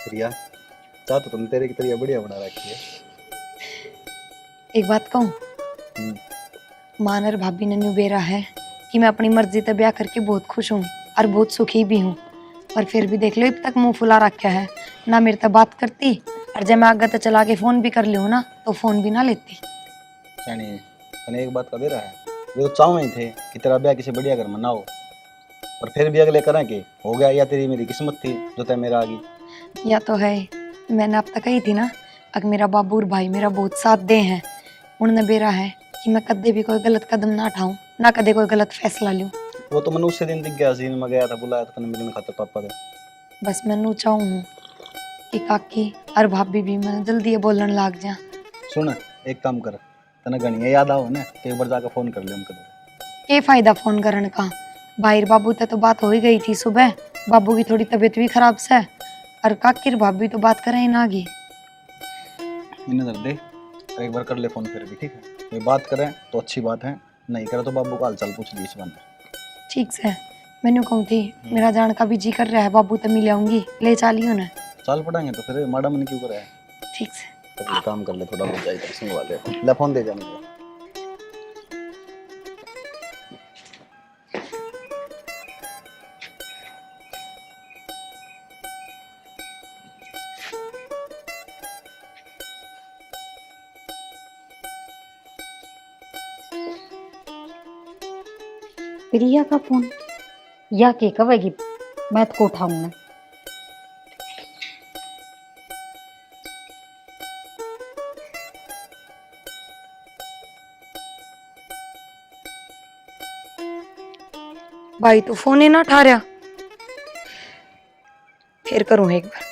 प्रिया, चाह तो तुम तेरे की तरिया बढ़िया बना रखी है। एक बात कहूँ, मान और भाभी ने न्यू बेरा है कि मैं अपनी मर्जी से ब्याह करके बहुत खुश हूँ और बहुत सुखी भी हूँ। पर फिर भी देख लो, अब तक मुंह फुला रखा है ना, मेरे तक बात करती। और जब मैं आगे तो चला के फोन भी कर लूँ ना, तो फोन भी ना लेती। यानी तने एक बात का दे रहा है, वे तो चाहूँ ही थे कि तेरा ब्याह किसी बढ़िया घर में ना हो, पर फिर भी अगले करें कि हो गया, या तेरी मेरी किस्मत थी जो तय मेरा आ गई। या तो है, मैंने अब तक कही थी ना, अगर मेरा बाबू और भाई मेरा बहुत साथ दे हैं, उन्होंने बेरा है कि मैं कदे भी कोई गलत कदम ना उठाऊं, ना कदे कोई गलत फैसला लूं। वो तो मैंने उससे दिन दिख गया, सीन में गया था, बुलाया था तने मिलने खातिर पापा दे। बस मैं नू चाहूँ कि काकी और भाभी भी मैं जल्दी ये बोलने लाग जा। सुन, एक काम कर, तने गणिया याद आओ ना तो एक बार जाकर फोन कर ले उनके दो। ये फायदा फोन करने का, भाई बाबू तक तो बात हो ही गई थी सुबह। बाबू की थोड़ी तबीयत भी खराब से, और काकी और भाभी तो बात करें ही ना आगे। इन्हें दर दे, एक बार कर ले फोन फिर भी, ठीक है? वे बात करें तो अच्छी बात है, नहीं करे तो बाबू का हालचाल पूछ ली इस बार। ठीक से, मैंने कहूँ थी मेरा जान का भी जी कर रहा है, बाबू तो मिल आऊंगी, ले चालियो ना। चाल पड़ेंगे तो फिर माड़ा मन क्यों करे। ठीक से, तो ये काम कर ले, थोड़ा हो जाए सिंह वाले, ले फोन दे जा मुझे। प्रिया का फोन या के कवेगी, मैं तो उठाऊं ना। भाई तो फोन ही ना उठा रहा, फिर करूँ एक बार।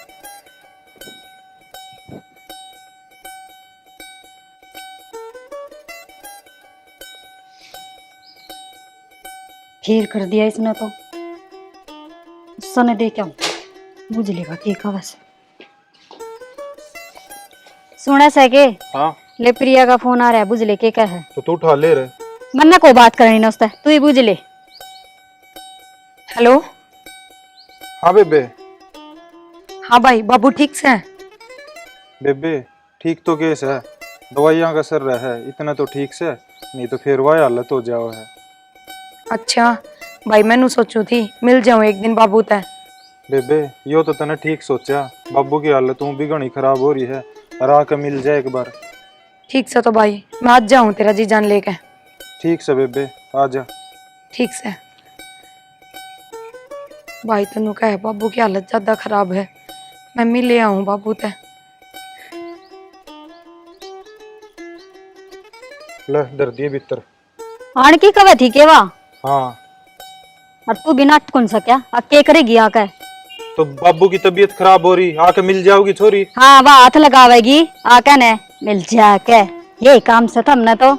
फिर कर दिया इसने तो, सने दे क्या बुझ लेगा के का बस। सुना सके, हाँ ले प्रिया का फोन आ रहा है, बुझ ले के क्या है। तो तू उठा ले रे। मन्ना को बात करनी ना उससे, तू ही बुझ ले। हेलो, हाँ बेबे। हाँ भाई, बाबू ठीक से है? बेबे ठीक तो केस है, दवाइयाँ का असर रहा है, इतना तो ठीक से, नहीं तो फिर वही हालत हो जाओ है। अच्छा भाई, मैनू सोचू थी मिल जाऊं एक दिन बाबू तय। बेबे यो तो तने ठीक सोचा, बाबू की हालत तू भी घनी खराब हो रही है, और आके मिल जाए एक बार। ठीक से तो भाई, मैं आज जाऊं तेरा जी जान लेके। ठीक से बेबे, आ जा। ठीक से भाई, तेनू कहे बाबू की हालत ज्यादा खराब है, मैं मिले आऊं बाबू तय। ले दर दिए भीतर। आण की कवे थी केवा, हाँ और तू बिना कौन सा क्या अब के करेगी आके। तो बाबू की तबीयत खराब हो रही, आके मिल जाओगी छोरी। हाँ वह हाथ लगावेगी आके ने मिल जाके, ये काम से हमने तो।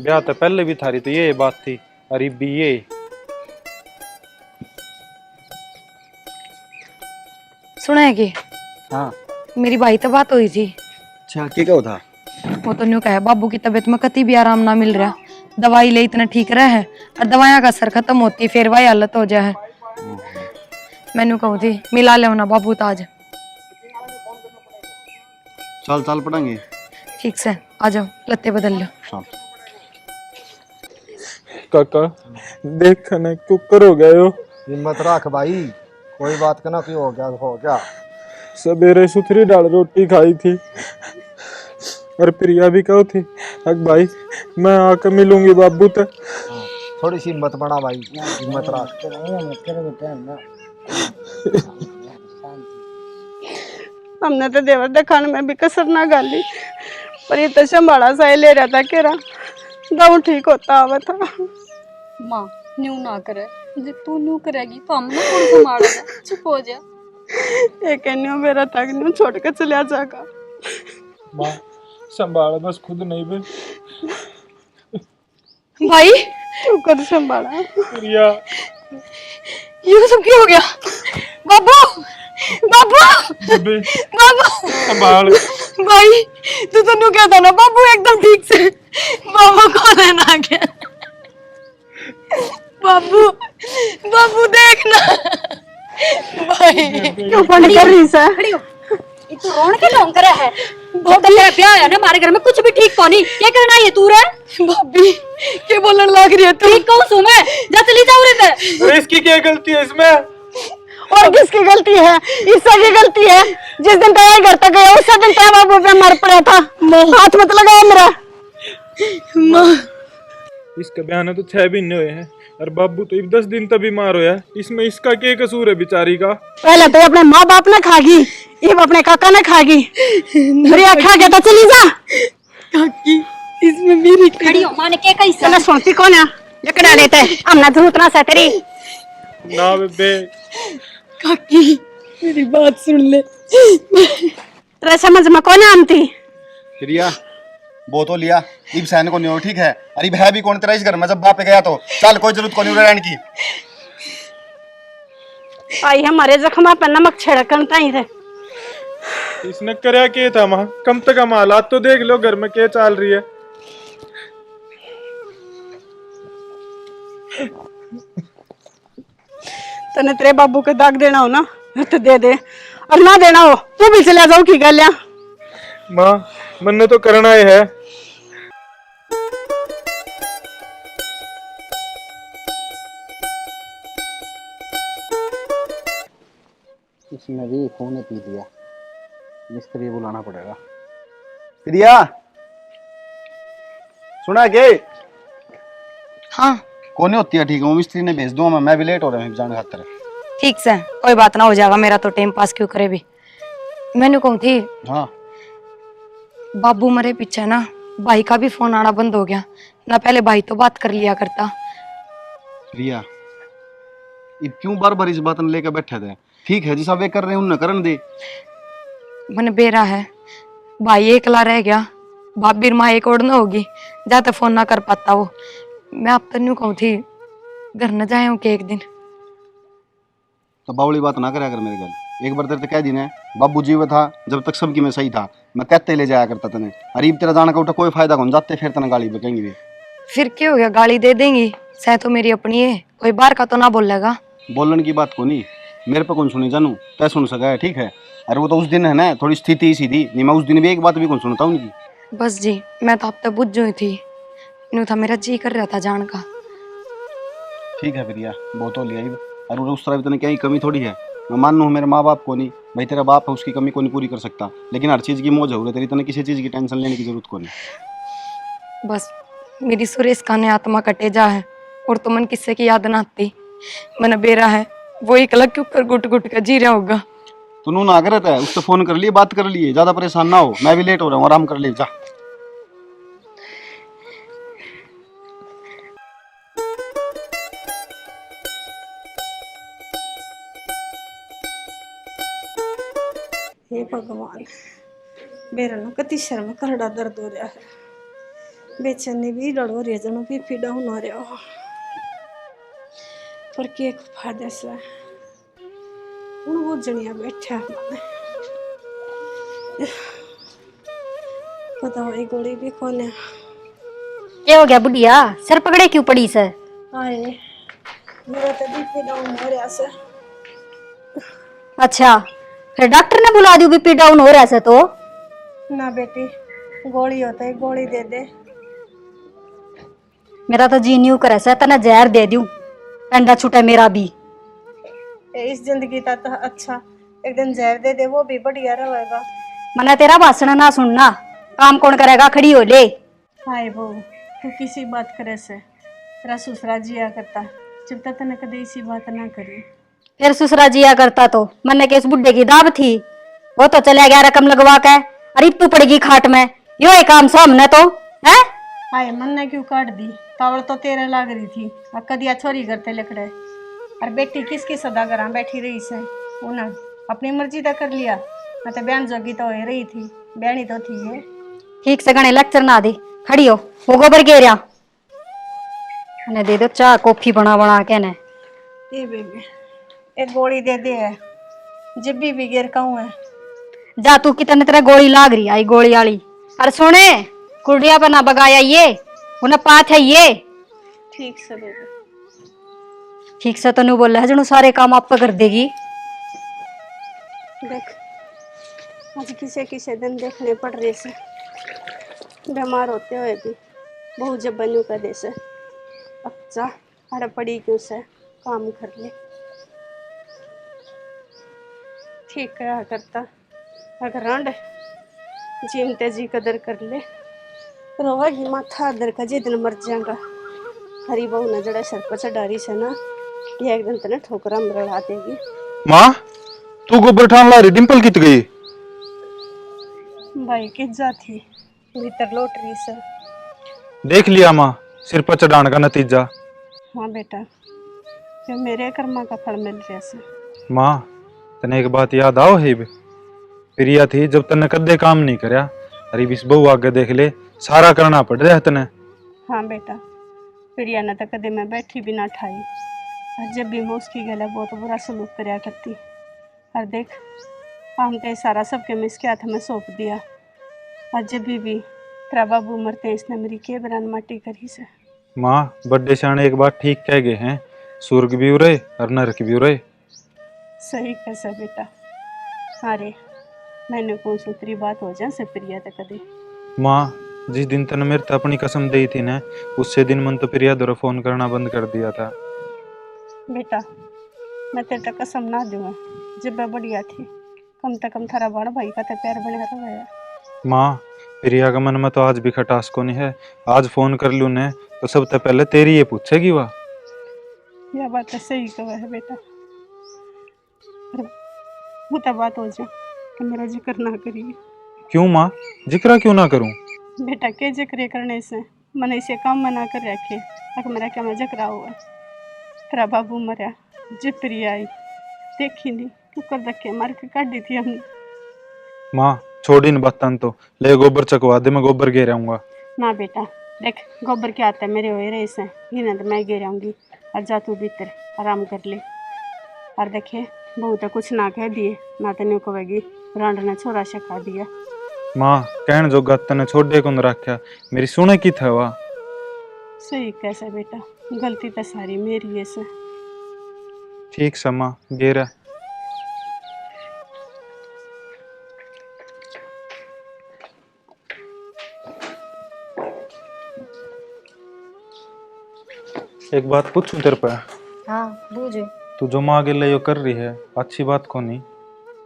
ब्याह तो पहले भी थारी तो ये बात थी, अरे भी ये सुना है कि हाँ, मेरी भाई तो बात हुई थी, अच्छा क्या था? वो तो न्यू कहे बाबू की तबीयत में कति भी आराम ना मिल रहा, दवाई ले इतना ठीक रहा है, और दवाइयां का असर खत्म होती फिर वही हालत हो जाए। मैनू कहूँ थी मिला ले ना बाबू ताज। चाल चाल पड़ेंगे। ठीक से आ जाओ, लत्ते बदल लो। हाँ। काका देख न कुकर हो गए हो। हिम्मत रख भाई, कोई बात का ना, क्यों हो गया हो गया। सवेरे सुथरी दाल रोटी खाई थी, और प्रिया भी कहो थी अग भाई मैं आके मिलूंगी बाबू तक। थोड़ी सी हिम्मत बना भाई, हिम्मत रख। हमने तो देवर दिखाने में भी कसर ना गाली, पर ये तो संभाला सा ही ले रहा था केरा, दम ठीक होता आवा था। माँ न्यू ना करे, जे तू न्यू करेगी तो हम ना कौन संभालेगा, चुप हो जा। एक न्यू मेरा तक न्यू छोड़ के चला जाएगा। माँ संभाल बस, खुद नहीं बे। भाई तू कर संभाला। प्रिया ये सब क्यों हो गया? बाबू बाबू बेबे बाबू संभाल। भाई, तू तो न्यू कहता ना बाबू एकदम ठीक से, बाबू को रहना गया। बाबू बाबू देखना भाई, क्यों पानी कर रही सा? तू रोन के ढोंग करे है। जब तक तेरा ब्याह है ना हमारे घर में कुछ भी ठीक को नहीं। क्या करना है तू रे? भाभी क्या बोलने लग रही है तू? ठीक कहूं सु मैं? जा चली जाओ रे ते। अरे इसकी क्या गलती है इसमें? और किसकी गलती है? ईसा की गलती है। जिस दिन तेरा घर तक गया उस दिन तेरा बाबू पे मर पड़ा था। हाथ मत लगाओ मेरा। इसका बयान तो 6 महीने हुए हैं और बाबू तो 10 दिन तक बीमार होया। इसमें इसका क्या कसूर है बेचारी का? पहले तो अपने माँ बाप ने खागी, अब अपने काका ने खागी। मेरी खा गया तो चली जा। काकी इसमें मेरी खड़ी हो माने के कैसे? चला सोचती कौन है? ये कड़ा लेते हमने तो उतना सा तेरी। ना बेबे, काकी मेरी बात सुन ले। तेरे समझ में कौन है आमती? प्रिया वो तो लिया इब सहन को नहीं हो, ठीक है। अरे है भी कौन तेरा इस घर में? जब बाप पे गया तो चल, कोई जरूरत को नहीं रहने की। आई हमारे जख्मा पर नमक छिड़कता ही थे। इसने करया के था मां? कम से कम हालात तो देख लो घर में क्या चल रही है। तने तेरे बाबू के दाग देना हो ना तो दे दे, और ना देना हो तू भी चला जाओ की गल है। मां मन्ने तो करना ही है। इसने भी खून पी लिया, मिस्त्री बुलाना पड़ेगा। प्रिया सुना के? हाँ कौन होती है? ठीक है, वो मिस्त्री ने भेज दूंगा मैं भी लेट हो रहा हूँ जाने खातर। ठीक से कोई बात ना हो जाएगा, मेरा तो टाइम पास क्यों करे भी। मैंने कहूँ थी हाँ बाबू मरे पीछे ना भाई का भी फोन आना बंद हो गया ना, पहले भाई तो बात कर लिया करता। प्रिया ये क्यों बार बार इस बात ने लेकर बैठे थे? ठीक है जिसा वे कर रहे हैं उन्हें करन दे। मन बेरा है, भाई एकला रह गया, भाभी माँ एक और न होगी, जाते फोन ना कर पाता वो। मैं आप तन्यू कहूँ थी घर न जाए के एक दिन। तो बावली बात ना करा कर मेरे घर। एक बार तेरे तो कह दी ना, बाबू जीव था जब तक सबकी मैं सही था, मैं कहते ले जाया करता तने। अरीब तेरा जाने का उठा कोई फायदा कौन, जाते फिर तना गाली बकेंगे वे। फिर क्या हो गया, गाली दे देंगी, सह तो मेरी अपनी है, कोई बाहर का तो ना बोलेगा। बोलन की बात को नहीं, मेरे पे कौन सुनी जानू, तय सुन सका है, ठीक है। अरे वो तो उस दिन है ना थोड़ी स्थिति इसी थी, नहीं मैं उस दिन भी एक बात भी कौन सुनता हूँ उनकी। बस जी मैं तो अब तक बुझ गई थी, न्यू था मेरा जी कर रहा था जान का। ठीक है प्रिया बहुत हो लिया। और उस तरह भी तने क्या ही कमी थोड़ी है। मैं मान हूँ मेरे माँ बाप को नहीं, भाई तेरा बाप है उसकी कमी को नहीं पूरी कर सकता, लेकिन हर चीज़ की मौज है तेरी, तने किसी चीज़ की टेंशन लेने की जरूरत को नहीं। बस मेरी सुरेश का ने आत्मा कटे जा है और तो मन किससे की याद ना आती। मन बेरा है वो एक अलग क्यों कर गुट गुट कर जी रहा होगा। तो नू ना करता है, उससे फोन कर लिए, बात कर लिए, ज्यादा परेशान ना हो, मैं भी लेट हो रहा हूँ, आराम कर ले जा। हे भगवान, मेरा ना कति शर्म करड़ा दर्द हो रहा है, बेचैनी भी लड़ हो रही है, जनो बीपी डाउन हो रहा हो। पर के फायदा से हूँ वो जनिया बैठा मैंने बताओ, ये गोली भी कौन है? क्या हो गया बुढ़िया? सर पकड़े क्यों पड़ी से? आए मेरा तो बीपी डाउन हो रहा से। अच्छा फिर डॉक्टर ने बुला दी बीपी डाउन हो रहा है तो? ना बेटी गोली होता है, गोली दे दे। मेरा तो जी न्यू करे से तना जहर दे दूं, अंडा छूटा मेरा भी। इस जिंदगी का तो अच्छा एक दिन जहर दे दे, वो भी बढ़िया रहेगा। मना तेरा भाषण ना सुनना, काम कौन करेगा? खड़ी हो ले। हाय वो तू किसी बात करे से तेरा ससुरा जिया करता, जब तक तने कदे इसी बात ना करी। फिर ससुरा जिया करता तो मन्ने के इस बुढ़े की दाब थी, वो तो चले गया रकम लगवा के, अरे तू पड़ेगी खाट में, यो एक काम सामने तो है। हाय मन ने क्यों काट दी? तावड़ तो तेरे लाग रही थी, अब कदिया छोरी करते लकड़े। और बेटी किसकी सदा करा बैठी रही से, उन्हें अपनी मर्जी तक कर लिया। मैं तो बयान जोगी तो हो रही थी, बयानी तो थी है। ठीक से गणे लेक्चर ना दी, खड़ी हो, वो गोबर घेरिया ने दे दो चाह कॉफी बना बना के ने। ये बेबी एक गोली दे दे है, जब भी गिर कहूँ है। जा तू कितने तेरा गोली लाग रही आई गोली वाली। अरे सुने कुड़िया पर ना बगाया ये, उन्हें पाथ है ये। ठीक से बेबी, ठीक से तो नहीं बोल रहा है, जनू सारे काम आप पे कर देगी। देख आज किसे किसे दिन देखने पड़ रहे से, बीमार होते हुए भी बहु जब बनू का देश है। अब जा अरे पड़ी क्यों से काम कर ले, ठीक क्या करता अगर रांड जीमते जी कदर कर ले, रोवागी माथा अदर का जिस दिन मर जाएगा। हरी बहू न जड़ा सर पर चढ़ारी से ना, ये एक दिन तेने ठोकरा मरड़ा देगी। माँ तू गोबर ठान ला रही, डिम्पल कित गई? भाई किस जा थी भीतर लौट रही से। देख लिया माँ, सिर पर चढ़ाने का नतीजा। हाँ बेटा, जो मेरे कर्मा का फल मिल रहा से। माँ तने एक बात याद आओ है प्रिया थी जब तने कदे काम नहीं करया, अरे बिस बहू आगे देख ले, सारा करना पड़ रहा है तने। हाँ बेटा, प्रिया ने तो कदे मैं बैठी भी ना ठाई, और जब भी मैं उसकी गले बहुत बुरा सलूक करया करती। और देख काम का सारा सबके मिस के हाथ में सौंप दिया, और जब भी तेरा बाबू मरते हैं इसने मेरी के बरान माटी करी से। माँ बड़े शाने एक बात ठीक कह गए हैं, स्वर्ग भी उरे और नरक भी उरे। सही कैसा बेटा। अरे मैंने कौन सूत्री बात हो जाए से प्रिया तक कदे। माँ जिस दिन तने मेरे तो अपनी कसम दी थी ना, उससे दिन मन तो प्रिया द्वारा फोन करना बंद कर दिया था। बेटा मैं तेरे तक कसम ना दूंगा, जब मैं बढ़िया थी कम से कम थारा बड़ भाई का तो प्यार बने रहा। माँ प्रिया का मन में तो आज भी खटास को नहीं है, आज फोन कर लूँ ने तो सबसे पहले तेरी ये पूछेगी वाह। यह बात तो सही कहा है बेटा, वो तो बात हो जाए कि मेरा जिक्र ना करिए। क्यों माँ, जिक्र क्यों ना करूँ? बेटा के जिक्र करने से मन इसे काम मना कर रखे, अगर मेरा क्या जिक्र हुआ। तेरा बाबू मरा, जब प्रिया आई देखी नहीं कुकर धक्के मार के काट दी थी हमने। माँ छोड़ इन बातन तो, ले गोबर चकवा दे, मैं गोबर गे रहूंगा। ना बेटा देख गोबर क्या आता है मेरे हुए रहे से, इन्हें तो मैं गे रहूँगी, और जा तू भीतर आराम कर ले। और देखे बहू तो कुछ ना कह दिए ना, तो न्यू कहेगी रांड ने छोरा शका दिया। माँ कहन जो गत ने छोड़े को न रखा, मेरी सुने की था वाह। सही कैसे बेटा, गलती तो सारी मेरी है से। ठीक सा माँ गेरा। एक बात पूछूं तेरे पे? हाँ बूझे। तू जो माँ के लिए यो कर रही है अच्छी बात को नहीं?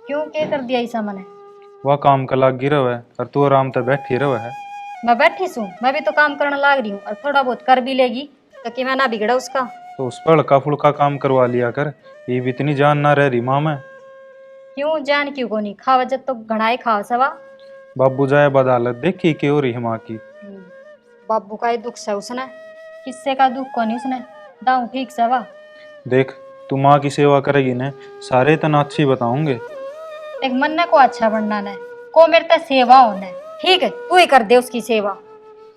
क्यों क्या कर दिया ऐसा मैंने? वह काम का लाग गिरा है और तू आराम से बैठी रहा है। मैं बैठी सू, मैं भी तो काम करने लाग रही हूँ, और थोड़ा बहुत कर भी लेगी तो कि मैं ना बिगड़ा उसका। तो उस पर हल्का फुल्का काम करवा लिया कर, ये भी इतनी जान ना रह रही माँ में। क्यों जान क्यों को नहीं खावा, जब तो घनाए खाओ सवा। बाबू जाए बदालत देखी कि हो रही है माँ की। बाबू का ही दुख से उसने, किससे का दुख को नहीं उसने दाऊ ठीक सवा। देख तू माँ की सेवा करेगी ना, सारे तना अच्छी बताऊंगे। एक मन को अच्छा बनना है को मेरे तक सेवा होना है, ठीक है तू ही कर दे उसकी सेवा।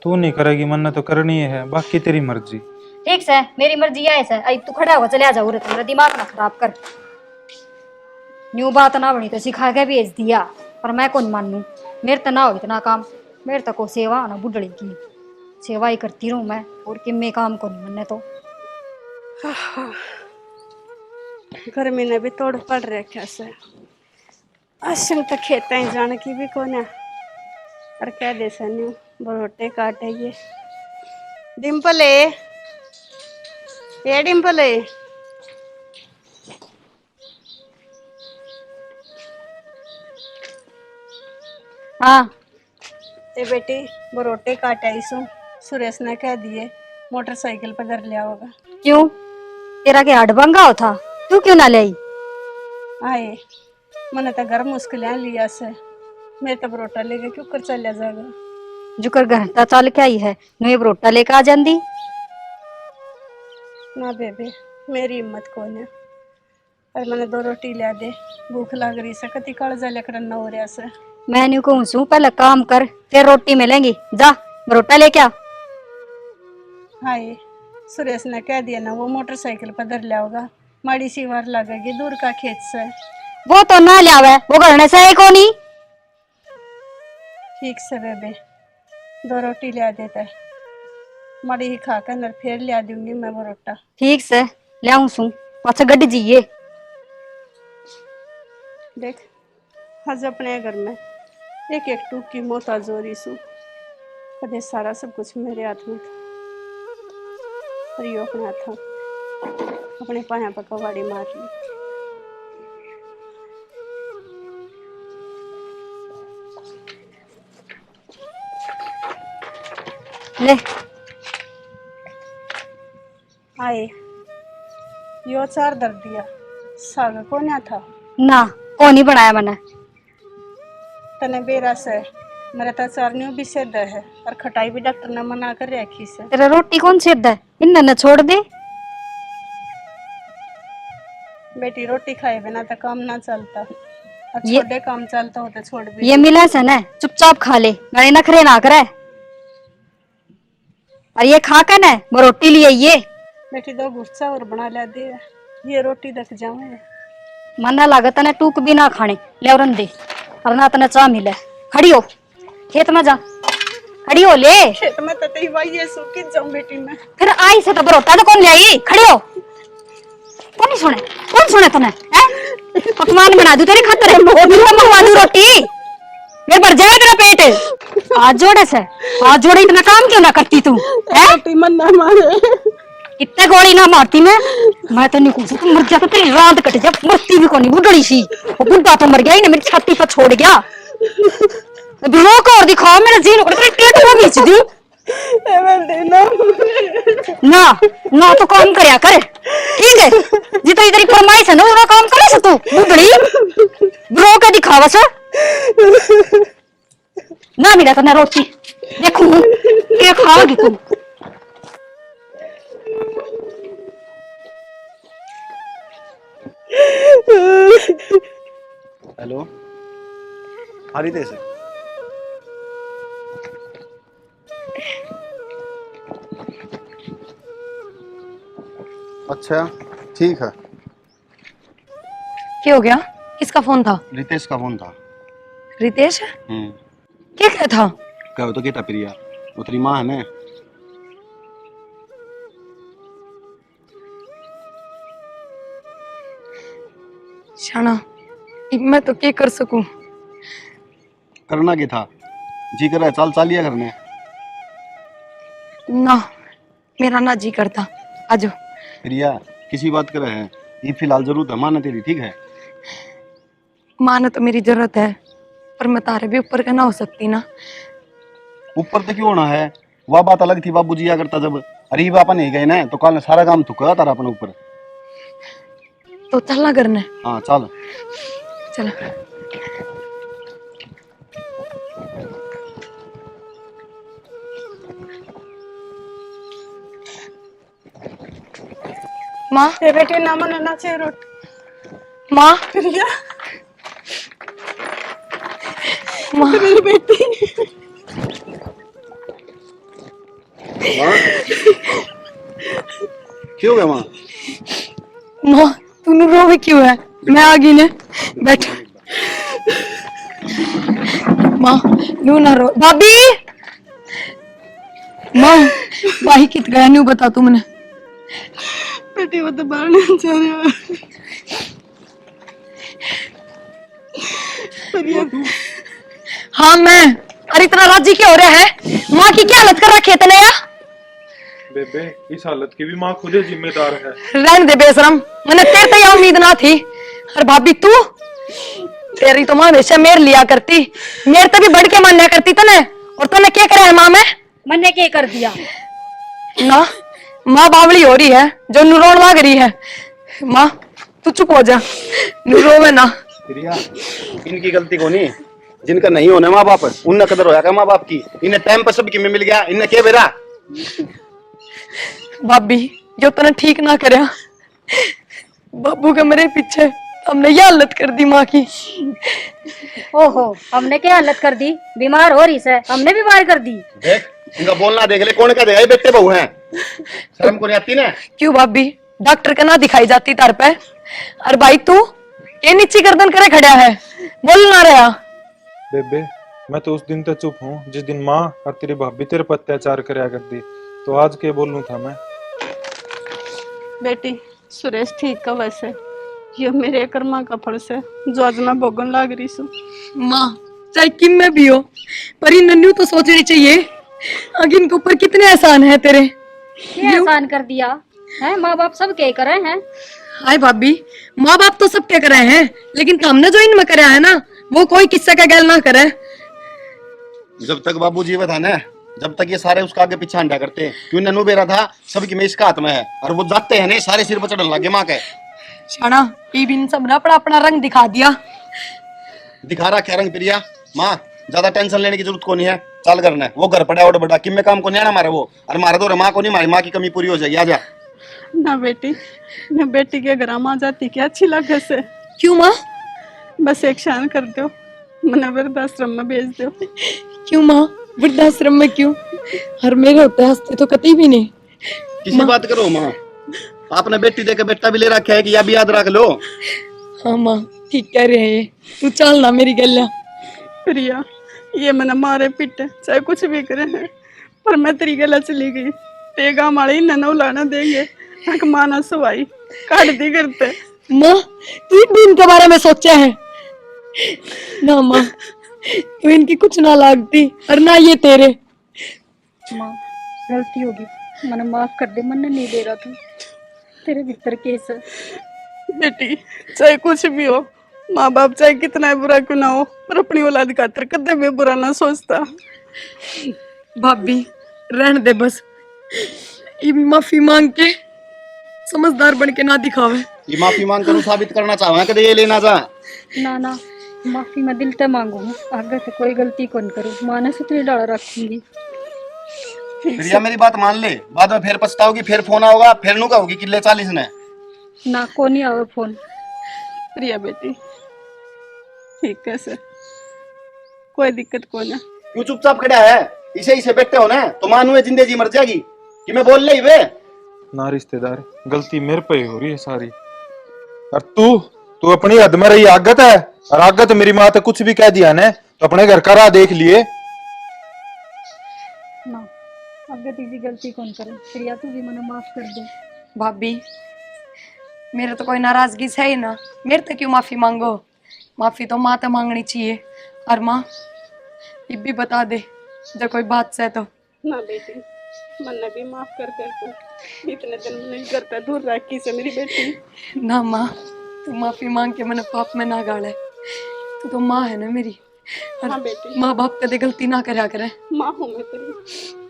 तू नहीं करेगी मन तो करनी है, बाकी तेरी मर्जी। ठीक से मेरी मर्जी है ऐसा, आई तू खड़ा हो चले जा, मेरा दिमाग ना खराब कर। न्यू बात ना बनी तो सिखा के भेज दिया, पर मैं कौन मानू, मेरे तो ना हो इतना काम, मेरे तो को सेवा ना बुढ़ड़ी की सेवा ही करती रहूं मैं, और कि मैं काम को नहीं मनने तो। गर्मी ने भी तोड़ पड़ रखा से, अशन तो खेत ही जाने की भी कोने, और कह दे सन्यू बरोटे काटे ये। डिम्पल है ये, डिम्पल है हाँ ते बेटी बरोटे काटे इसो, सुरेश ने कह दिए मोटरसाइकिल पर धर लिया होगा। क्यों तेरा के हडबंगा हो था, तू क्यों ना ले आई? आए मैंने तो घर मुश्किल लिया से, मेरे तो बरोटा लेके क्यों कर चलिया जाएगा। जुकर घंटा चल के आई है, नुए बरोटा लेकर आ जांदी। ना बेबे मेरी हिम्मत कौन है, और मैंने 2 रोटी लिया दे, भूख लग रही से कति कालजा लेकर न हो रहा से। मैं न्यू कहूँ सू पहले काम कर, फिर रोटी मिलेंगी, जा बरोटा लेके आ। हाय सुरेश ने कह दिया ना वो मोटरसाइकिल पर धर लिया होगा, माड़ी सी वार लगेगी दूर का खेत से। वो तो ना लियावे, वो करने से को नहीं। ठीक से बेबे 2 रोटी लिया देता है, माड़ी ही खा कर फिर लिया दूंगी मैं बरोटा। ठीक से लियाऊं सू, पाछा गड्डी जीए। देख आज अपने घर में एक एक टूक की मोहताज हो रही सू। कदे सारा सब कुछ मेरे हाथ में था, और यो अपने हाथ अपने पाया पर कवाड़ी मार ली। ले आए यो चार दर दिया, साग कोन्या था। ना कौन ही बनाया मैंने। तने बेरा से मेरा तो चारनियों भी सिद्ध है, और खटाई भी डॉक्टर ने मना कर रखी से। तेरा रोटी कौन सिद्ध है, इन्हें न छोड़ दे। बेटी रोटी खाए बिना तो काम ना चलता, और ये- छोटे काम चलता हो तो छोड़ भी। ये मिला से न चुपचाप खा ले, गणे नखरे ना करे। और ये खा कर न वो रोटी लिए ये बेटी दो गुस्सा और बना ला दे, ये रोटी दख जाऊंगे। मना लागत न टूक भी ना खाने ले और दे, और ना तने चाह मिले। खड़ी हो खेत में जा, खड़ी हो ले। खेत में तो तेरी भाई ये सूखी जाऊं बेटी मैं। फिर आई से तो बरोटा तो कौन ले आई, खड़ी हो। कौन सुने तने पकवान बना दू तेरी खातर है, मंगवा दू रोटी, मेरे भर जाए तेरा पेट। हाथ जोड़े से, हाथ जोड़े इतना काम क्यों ना करती तू है? बेटी मन ना मारे, इतने गोली ना मारती मैं तो नहीं कुछ तू मर जा तो तेरी रात कट जा, मरती भी कोनी बुढ़ड़ी सी। वो बुढ़ा तो मर गया ही ना, मेरी छाती पर छोड़ गया। अभी रोक और दिखाओ मेरा जीन को तेरे पेट में बीच दी ना। ना तो काम करया कर, ठीक है? जितनी तेरी फरमाइश है ना वो काम करे से तू बुढ़ड़ी रोक के दिखावा से ना। मिला तो ना रोटी देखू क्या खाओगी तू। हेलो, हाँ रितेश है। अच्छा ठीक है। क्या हो गया? किसका फोन था? रितेश का फोन था। रितेश? हम्म, क्या था? क्या तो क्या प्रिया, वो तेरी माँ है ना। शाना अब मैं तो क्या कर सकूं? करना क्या था, जी कर रहा है चाल चालिया करने। ना मेरा ना जी करता। आजो प्रिया किसी बात कर रहे हैं, ये फिलहाल जरूरत है माना तेरी, ठीक है? मानो तो मेरी जरूरत है, पर मैं तारे भी ऊपर का ना हो सकती ना। ऊपर तो क्यों होना है, वह बात अलग थी, बाबू जिया करता जब। अरे ये बापा नहीं गए ना तो कल सारा काम थुका तारा अपन ऊपर। तो चलना करने। हाँ चल। चलो माँ, ये बेटी ना मन ना चाहिए रोटी। माँ, प्रिया माँ, मेरी बेटी। माँ क्यों गया माँ? माँ तू रोवे क्यों है? मैं आ गई ने, बैठ। माँ नू ना रो। भाभी, माँ भाई कित गया नू बता तू मने। बेटी वो तो बाहर नहीं जा रहा। प्रिया हाँ मैं। अरे इतना राजी क्यों हो रहा है? माँ की क्या हालत कर रखी है तने या? बेबे इस हालत की भी माँ खुद ही जिम्मेदार है। रहने दे बेशरम, मैंने तेरे तो यह उम्मीद ना थी। और भाभी तू, तेरी तो माँ हमेशा मेर लिया करती, मेरे तो भी बढ़ के मान्या करती तने। और तने क्या करे है माँ में? मैंने क्या कर दिया? ना माँ बावली हो रही है, जो नुरोन लाग रही है। माँ तू चुप हो जा, नुरो में ना। प्रिया इनकी गलती को नहीं, जिनका नहीं होना माँ बाप उनने कदर होया का माँ बाप की। इन्हें टाइम पर सब की में मिल गया, इन्हें क्या बेरा। भाभी जो तने ठीक ना करे, बाबू के मेरे पीछे हमने ये हालत कर दी माँ की। ओहो हमने क्या हालत कर दी, बीमार हो रही है हमने बीमार कर दी। देख इनका बोलना देख ले, कौन का देगा, ये बेटे बहू हैं, शर्म को नहीं आती ना। क्यों भाभी, डॉक्टर का ना दिखाई जाती तार पे? और भाई तू ये नीची गर्दन करे खड़ा है, बोल ना रहा। बेबे मैं तो उस दिन तक चुप हूँ जिस दिन माँ और तेरी भाभी तेरे पर अत्याचार कराया करती, तो आज क्या बोलूं था मैं। बेटी सुरेश ठीक का वैसे ये मेरे कर्मा का फल से जो आज मैं भोगन लाग रही हूँ। माँ चाहे किम में भी हो, पर इन नन्नू तो सोचनी चाहिए आगे इनके ऊपर कितने एहसान है तेरे। क्या एहसान कर दिया है? माँ बाप सब क्या कर रहे हैं? हाय भाभी, माँ बाप तो सब क्या करे हैं, लेकिन हमने जो इनमें कराया है ना, वो कोई किस्सा का गैल ना करे। जब तक बाबू जीवित है ना, जब तक ये सारे उसका आगे पीछे हंडा करते हैं, क्यों नन्नू बेरा था सबकी में इसका हाथ में है, और वो जाते हैं ना सारे सिर पर चढ़ने लगे माँ के। शाना ये भी इन सब ने अपना अपना रंग दिखा दिया। दिखा रहा क्या रंग प्रिया? माँ ज्यादा टेंशन लेने की जरूरत को नहीं है, चाल करना है। वो घर पड़ा और बड़ा किम में काम को नहीं आना मारे वो, और मारे तो माँ को नहीं, मारी माँ की कमी पूरी हो जाएगी। आजा ना बेटी के घर आ जाती क्या अच्छी लगे से। क्यों माँ? बस एक शान कर दो, मना वृद्धाश्रम में भेज दो। क्यों माँ? वृद्धाश्रम में क्यों? हर मेरे होते हंसते तो कभी भी नहीं। किसी बात करो माँ, आपने बेटी देकर बेटा भी ले रखा है कि या भी याद रख लो। हाँ माँ ठीक कह रहे हैं, तू चल ना मेरी गल्ला। प्रिया ये मना मारे पिटे चाहे कुछ भी करे हैं, पर मैं तेरी गला चली गई तेगा मारे न उलाना देंगे। हक माना सुवाई काट दी करते। माँ तू भी इनके बारे में सोचा है ना? माँ तू इनकी कुछ ना लागती और ना ये तेरे। माँ गलती होगी, मैंने माफ कर दे, मन नहीं दे रहा था तेरे भीतर केस है। बेटी चाहे कुछ भी हो, माँ बाप चाहे कितना बुरा क्यों ना हो, पर अपनी औलाद खातिर कदे भी बुरा ना सोचता। भाभी रहने दे बस, ये भी माफी मांग के समझदार बन के ना दिखावे। ये माफी मांग कर साबित करना चाहो कदे ये लेना जा। ना ना माफी मैं दिल से मांगू, आगे से कोई गलती कौन करूँ, माँ ने सुथरी डाल रखूंगी। प्रिया मेरी बात मान ले, बाद में फिर पछताओगी, फिर फोन आओगा, फिर नु कहोगी किले 40 ने। ना को नहीं आवे फोन। प्रिया बेटी ठीक है सर, कोई दिक्कत को ना। क्यों चुपचाप खड़ा है? इसे इसे बैठे हो ना तो मानू है जिंदगी मर जाएगी कि मैं बोल ले वे ना रिश्तेदार, गलती मेरे पे ही हो रही है सारी। और तू अपनी हद में रही, आगत है, और आगत मेरी माँ तो कुछ भी कह दिया ने तो अपने घर का राह देख लिए। ना आगे तीजी गलती कौन करे, प्रिया तू भी मैंने माफ कर दे। भाभी मेरे तो कोई नाराजगी है ही ना, मेरे तो क्यों माफी मांगो? माफी तो माँ तो मांगनी चाहिए। और माँ ये भी बता दे जब कोई बात से तो। ना बेटी मन भी माफ कर तू, इतने दिन नहीं करता दूर राखी से मेरी बेटी। ना माँ तू माफी मांग के मैंने पाप में ना गाड़ा है, तू तो माँ है ना मेरी। हाँ बेटी, माँ बाप कदे गलती ना करा करे। माँ हूँ मैं तेरी।